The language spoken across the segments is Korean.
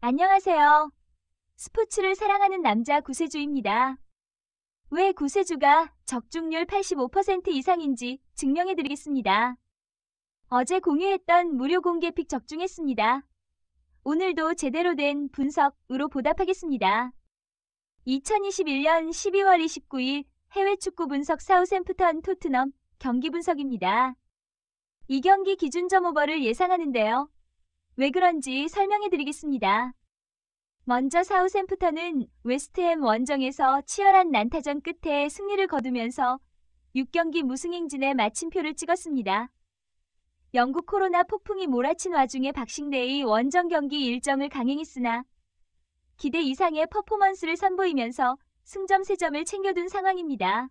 안녕하세요. 스포츠를 사랑하는 남자 구세주입니다. 왜 구세주가 적중률 85% 이상인지 증명해드리겠습니다. 어제 공유했던 무료 공개 픽 적중했습니다. 오늘도 제대로 된 분석으로 보답하겠습니다. 2021년 12월 29일 해외 축구 분석 사우샘프턴 토트넘 경기 분석입니다. 이 경기 기준 점 오버를 예상하는데요. 왜 그런지 설명해드리겠습니다. 먼저 사우샘프턴은 웨스트햄 원정에서 치열한 난타전 끝에 승리를 거두면서 6경기 무승 행진에 마침표를 찍었습니다. 영국 코로나 폭풍이 몰아친 와중에 박싱데이 원정 경기 일정을 강행했으나 기대 이상의 퍼포먼스를 선보이면서 승점 3점을 챙겨둔 상황입니다.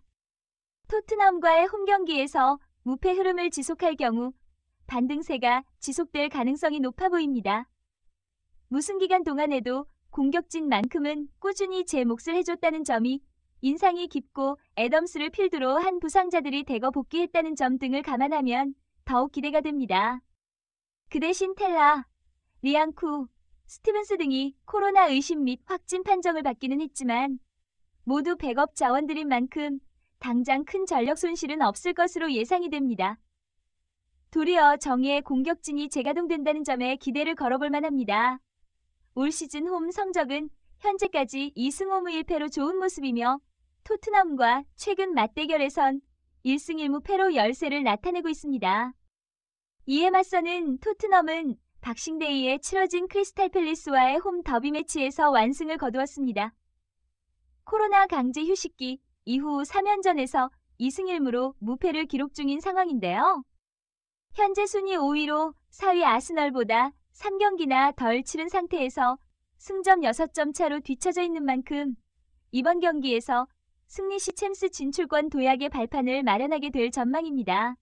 토트넘과의 홈경기에서 무패 흐름을 지속할 경우 반등세가 지속될 가능성이 높아 보입니다. 무승 기간 동안에도 공격진 만큼은 꾸준히 제 몫을 해줬다는 점이 인상이 깊고 애덤스를 필두로 한 부상자들이 대거 복귀했다는 점 등을 감안하면 더욱 기대가 됩니다. 그 대신 텔라, 리앙쿠, 스티븐스 등이 코로나 의심 및 확진 판정을 받기는 했지만 모두 백업 자원들인 만큼 당장 큰 전력 손실은 없을 것으로 예상이 됩니다. 도리어 정예의 공격진이 재가동된다는 점에 기대를 걸어볼 만합니다. 올 시즌 홈 성적은 현재까지 2승 5무 1패로 좋은 모습이며 토트넘과 최근 맞대결에선 1승 1무 패로 열세를 나타내고 있습니다. 이에 맞서는 토트넘은 박싱데이에 치러진 크리스탈 팰리스와의 홈 더비 매치에서 완승을 거두었습니다. 코로나 강제 휴식기 이후 3연전에서 2승 1무로 무패를 기록 중인 상황인데요. 현재 순위 5위로 4위 아스널보다 3경기나 덜 치른 상태에서 승점 6점 차로 뒤처져 있는 만큼 이번 경기에서 승리 시 챔스 진출권 도약의 발판을 마련하게 될 전망입니다.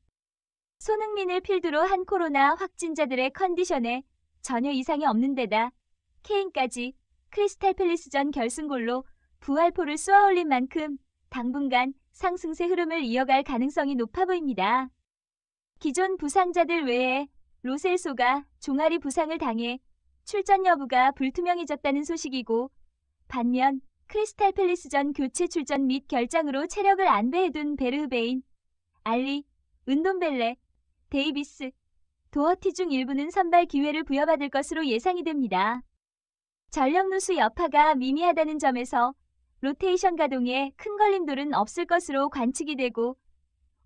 손흥민을 필두로 한 코로나 확진자들의 컨디션에 전혀 이상이 없는 데다 케인까지 크리스탈 팰리스전 결승골로 부활포를 쏘아올린 만큼 당분간 상승세 흐름을 이어갈 가능성이 높아 보입니다. 기존 부상자들 외에 로셀소가 종아리 부상을 당해 출전 여부가 불투명해졌다는 소식이고 반면 크리스탈 팰리스전 교체 출전 및 결장으로 체력을 안배해둔 베르흐베인, 알리, 은돔벨레, 데이비스, 도어티 중 일부는 선발 기회를 부여받을 것으로 예상이 됩니다. 전력 누수 여파가 미미하다는 점에서 로테이션 가동에 큰 걸림돌은 없을 것으로 관측이 되고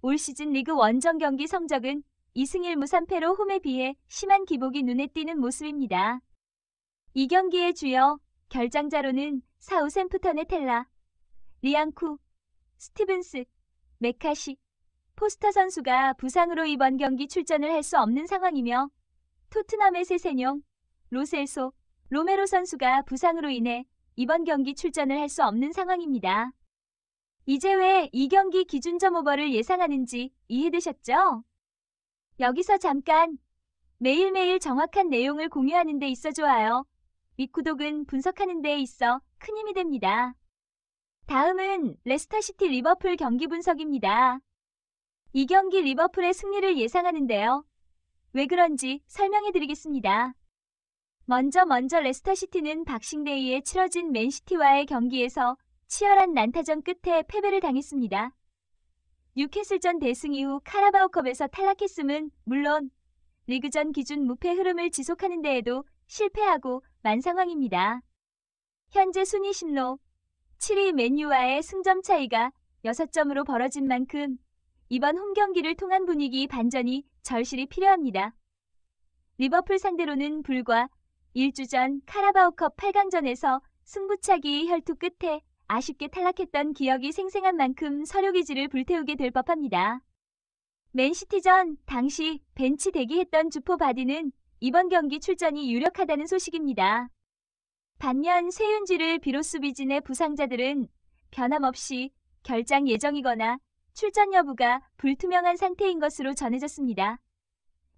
올 시즌 리그 원정 경기 성적은 2승 1무 3패로 홈에 비해 심한 기복이 눈에 띄는 모습입니다. 이 경기의 주요 결장자로는 사우샘프턴의 텔라, 리앙쿠, 스티븐스, 메카시, 포스터 선수가 부상으로 이번 경기 출전을 할 수 없는 상황이며 토트넘의 세세뇽, 로셀소, 로메로 선수가 부상으로 인해 이번 경기 출전을 할 수 없는 상황입니다. 이제 왜 이 경기 기준점 오버를 예상하는지 이해되셨죠? 여기서 잠깐 매일매일 정확한 내용을 공유하는 데 있어 좋아요 및 구독은 분석하는 데 있어 큰 힘이 됩니다. 다음은 레스터시티 리버풀 경기 분석입니다. 이 경기 리버풀의 승리를 예상하는데요. 왜 그런지 설명해 드리겠습니다. 먼저 레스터시티는 박싱데이에 치러진 맨시티와의 경기에서 치열한 난타전 끝에 패배를 당했습니다. 뉴캐슬전 대승 이후 카라바오컵에서 탈락했음은 물론 리그전 기준 무패 흐름을 지속하는 데에도 실패하고 만 상황입니다. 현재 순위 신로 7위 맨유와의 승점 차이가 6점으로 벌어진 만큼 이번 홈경기를 통한 분위기 반전이 절실히 필요합니다. 리버풀 상대로는 불과 1주 전 카라바오컵 8강전에서 승부차기 혈투 끝에 아쉽게 탈락했던 기억이 생생한 만큼 서류기지를 불태우게 될 법합니다. 맨시티전 당시 벤치 대기했던 주포 바디는 이번 경기 출전이 유력하다는 소식입니다. 반면 세윤지를 비롯 수비진의 부상자들은 변함없이 결장 예정이거나 출전 여부가 불투명한 상태인 것으로 전해졌습니다.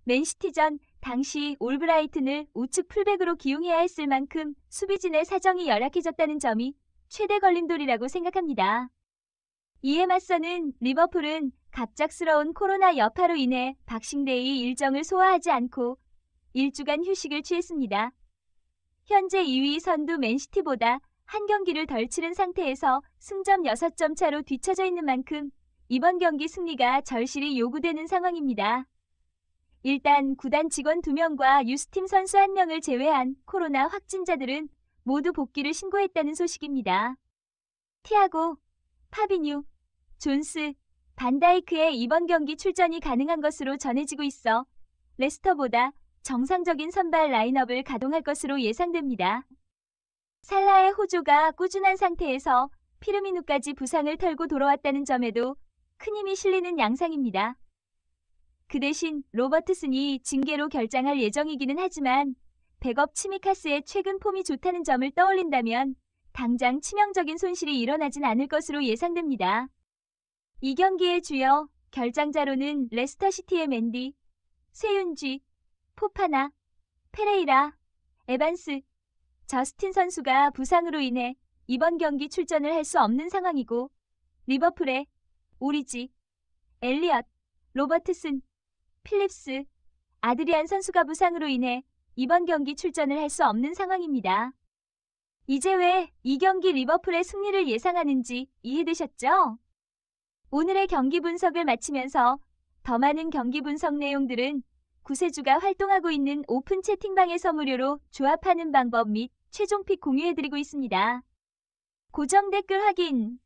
맨시티전 당시 올브라이튼을 우측 풀백으로 기용해야 했을 만큼 수비진의 사정이 열악해졌다는 점이 최대 걸림돌이라고 생각합니다. 이에 맞서는 리버풀은 갑작스러운 코로나 여파로 인해 박싱데이 일정을 소화하지 않고 1주간 휴식을 취했습니다. 현재 2위 선두 맨시티보다 한 경기를 덜 치른 상태에서 승점 6점 차로 뒤처져 있는 만큼 이번 경기 승리가 절실히 요구되는 상황입니다. 일단 구단 직원 2명과 유스팀 선수 1명을 제외한 코로나 확진자들은 모두 복귀를 신고했다는 소식입니다. 티아고, 파비뉴, 존스, 반다이크의 이번 경기 출전이 가능한 것으로 전해지고 있어 레스터보다 정상적인 선발 라인업을 가동할 것으로 예상됩니다. 살라의 호조가 꾸준한 상태에서 피르미누까지 부상을 털고 돌아왔다는 점에도 큰 힘이 실리는 양상입니다. 그 대신 로버트슨이 징계로 결장할 예정이기는 하지만 백업 치미카스의 최근 폼이 좋다는 점을 떠올린다면 당장 치명적인 손실이 일어나진 않을 것으로 예상됩니다. 이 경기의 주요 결장자로는 레스터시티의 맨디, 쇠윤쥐, 포파나, 페레이라, 에반스, 저스틴 선수가 부상으로 인해 이번 경기 출전을 할 수 없는 상황이고 리버풀의 오리지, 엘리엇, 로버트슨, 필립스, 아드리안 선수가 부상으로 인해 이번 경기 출전을 할 수 없는 상황입니다. 이제 왜 이 경기 리버풀의 승리를 예상하는지 이해되셨죠? 오늘의 경기 분석을 마치면서 더 많은 경기 분석 내용들은 구세주가 활동하고 있는 오픈 채팅방에서 무료로 조합하는 방법 및 최종 픽 공유해드리고 있습니다. 고정 댓글 확인